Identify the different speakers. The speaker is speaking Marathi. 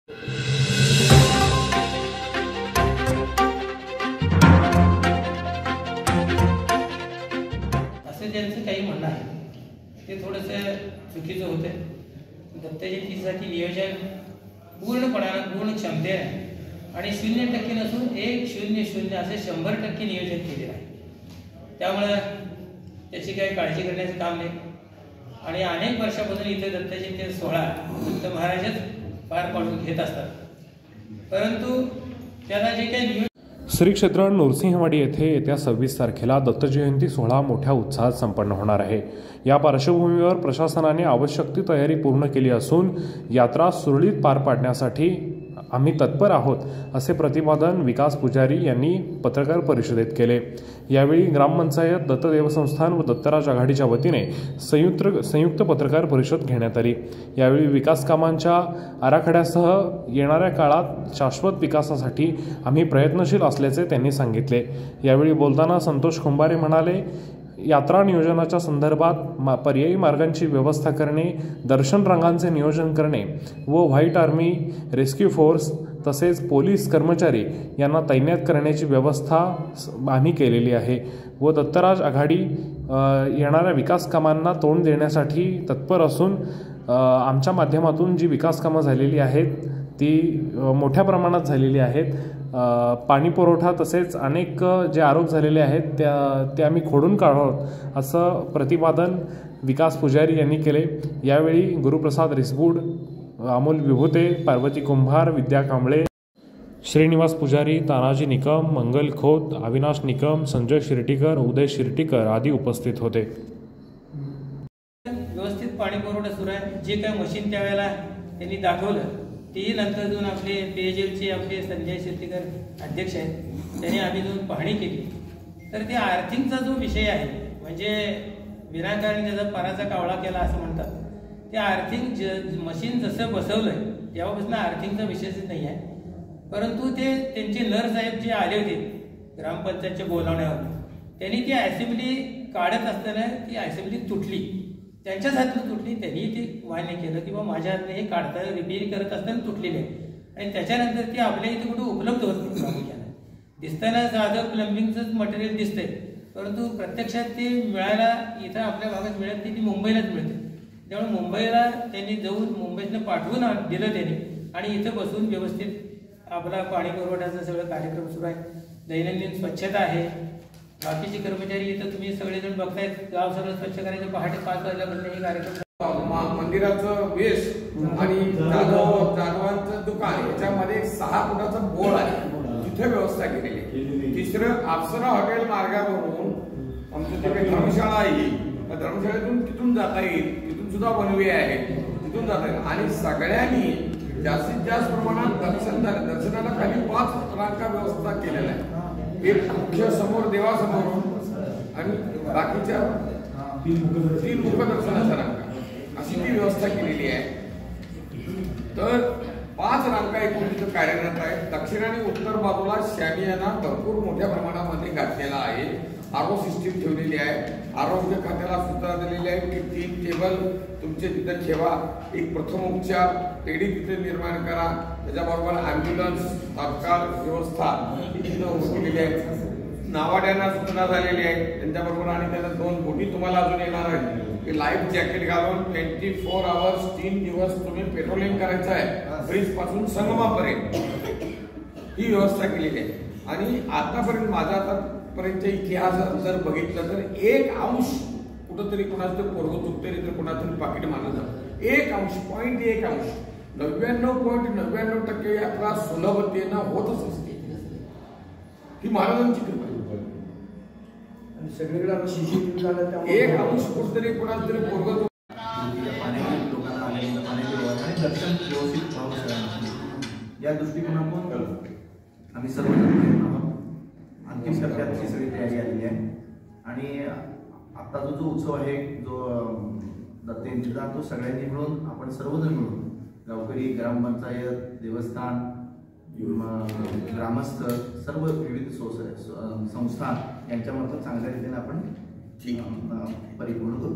Speaker 1: असं ज्यांचं काही म्हणणं आहे ते थोडंसं चुकीचं होतं. दत्त जयंतीसाठी नियोजन पूर्णपणानं पूर्ण क्षमतेने आणि 0% नसून 100 असे 100% नियोजन केलेलं आहे. त्यामुळे त्याची काही काळजी करण्याचं काम नाही. आणि अनेक वर्षापासून इथे दत्त जयंती सोहळा दत्त महाराजच पार पाडून घेत असतात. परंतु त्याला जे काही
Speaker 2: श्री क्षेत्र नृसिंहवाडी येथे येत्या 26 तारखेला दत्त जयंती सोहळा मोठ्या उत्साहात संपन्न होणार आहे. या पार्श्वभूमीवर प्रशासनाने आवश्यक ती तयारी पूर्ण केली असून यात्रा सुरळीत पार पाडण्यासाठी आम्ही तत्पर आहोत, असे प्रतिपादन विकास पुजारी यांनी पत्रकार परिषदेत केले. यावेळी ग्रामपंचायत, दत्त देवस्थान व दत्तराज आघाडीच्या वतीने संयुक्त पत्रकार परिषद घेण्यात आली. यावेळी विकास कामांच्या आराखड्यासह येणाऱ्या काळात शाश्वत विकासासाठी आम्ही प्रयत्नशील असल्याचे त्यांनी सांगितले. यावेळी बोलताना संतोष कुंभारे म्हणाले, यात्रा नियोजनाच्या संदर्भात पर्यायी मार्गांची व्यवस्था करणे, दर्शन रांगांचे नियोजन करणे व व्हाईट आर्मी, रेस्क्यू फोर्स तसेच पोलीस कर्मचारी यांना तैनात करण्याची व्यवस्था आम्ही केलेली आहे व दत्तराज आघाडी येणाऱ्या विकास कामांना तोंड देण्यासाठी तत्पर असून आमच्या माध्यमातून जी विकास कामं झालेली आहेत ती मोठ्या प्रमाणात झालेली आहेत. पाणी पुरवठा तसेच अनेक जे आरोप झालेले आहेत ते आम्ही खोडून काढू असं प्रतिपादन विकास पुजारी यांनी केले. यावेळी गुरुप्रसाद रिसबूड, अमोल विभूते, पार्वती कुंभार, विद्या कांबळे, श्रीनिवास पुजारी, तानाजी निकम, मंगल खोत, अविनाश निकम, संजय शिर्टीकर, उदय शिर्टीकर आदी उपस्थित होते.
Speaker 1: व्यवस्थित पाणी पुरवठा सुरू आहे. जे काय मशीन त्यावेळेला त्यांनी दाखवलं ते नंतर जाऊन आपले पेयजलचे आपले संजय शिर्टीकर अध्यक्ष आहेत त्यांनी आम्ही जाऊन पाहणी केली. तर ते आर्थिंगचा जो विषय आहे म्हणजे विनाकारण त्याचा पाराचा कावळा केला असं म्हणतात. ते आर्थिंग मशीन जसं बसवलंय तेव्हापासून आर्थिंगचा विषयच नाही आहे. परंतु ते त्यांचे नर साहेब जे आले होते ग्रामपंचायतच्या बोलावण्यावर त्यांनी ती असेंब्ली काढत असताना ती असेंब्ली तुटली, त्यांच्याच हातून तुटली. त्यांनी ते मान्य केलं की बाबा माझ्या हातने हे काढता रिपेअर करत असताना तुटलेले आहे. आणि त्याच्यानंतर ते आपल्या इथे कुठे उपलब्ध होत नाही. प्रामुख्याने दिसताना साधं प्लंबिंगचंच मटेरियल दिसतंय, परंतु प्रत्यक्षात ते मिळायला इथं आपल्या भागात मिळत नाही, ती मुंबईलाच मिळते. त्यामुळे मुंबईला त्यांनी जाऊन मुंबईतनं पाठवून दिलं त्यांनी आणि इथं बसून व्यवस्थित आपला पाणी पुरवठ्याचा सगळं कार्यक्रम सुरू आहे. दैनंदिन स्वच्छता आहे. बाकीचे कर्मचारी इथं तुम्ही सगळेजण बघतायत, गाव सगळं स्वच्छ करायचं. पहाटे 5 वाजल्यापासून हे कार्यक्रम.
Speaker 3: मंदिराचं वेश आणि जाधवांचं दुकान याच्यामध्ये 6 फुटाचा बोळ आहे, तिथे व्यवस्था केलेली आहे. तिसरं अप्सरा हॉटेल मार्गावरून आमच्या तिथे धर्मशाळा आहे, धर्मशाळेतून तिथून जाता येईल, तिथून सुद्धा बनवे आहे, तिथून जाता येईल. आणि सगळ्यांनी जास्तीत जास्त प्रमाणात दर्शनाला खाली 5 रांगा व्यवस्था केलेल्या आहे. एक मुख्य समोर देवासमोर आणि बाकीच्या 3 मुखदर्शनाच्या रांगा अशी ती व्यवस्था केलेली आहे. तर 5 रांगा एकूण तिथं कार्यरत आहेत. दक्षिण आणि उत्तर बाजूला शॅमियाना भरपूर मोठ्या प्रमाणामध्ये घातलेला आहे. आरो सिस्टीम ठेवलेली आहे. आरोग्य खात्याला सूचना दिलेली आहे की 3 टेबल तुमचे तिथे ठेवा, एक प्रथमोपचार पेढी तिथे निर्माण करा, त्याच्याबरोबर ॲम्ब्युलन्स तात्काळ व्यवस्था तिथे उभी केलेली आहे. नावाड्यांना सूचना झालेली आहे त्यांच्याबरोबर. आणि त्याला 2 बोटी तुम्हाला अजून येणार आहेत की लाईफ जॅकेट घालून 24 आवर्स 3 दिवस तुम्ही पेट्रोलिंग करायचं आहे, ब्रिज पासून संगमापर्यंत ही व्यवस्था केलेली आहे. आणि आतापर्यंत माझा आतापर्यंतच्या इतिहासात जर बघितलं तर 1% कुठंतरी कोणाचं तर पोरगं चुकतरी तर कोणातरी पाकिट मारलं जातं. 1.1% 99.99% यात्रा सुलभतेनं होतच असते. ही महाराजांची कृपा. सगळीकडे 1% कुठंतरी कोणाचं तरी पोरगं
Speaker 4: दर्शन व्यवस्थित व्हावं सगळ्यांना या दृष्टिकोनातून आम्ही सर्वजण अंतिम टप्प्याची सगळी तयारी आलेली आहे. आणि आत्ताचा जो उत्सव आहे जो दत्त जयंतीचा तो सगळ्यांनी मिळून आपण सर्वजण मिळून गावकरी, ग्रामपंचायत, देवस्थान, ग्रामस्थ, सर्व विविध संस्था यांच्यामार्फत चांगल्या रीतीने आपण परिपूर्ण करू.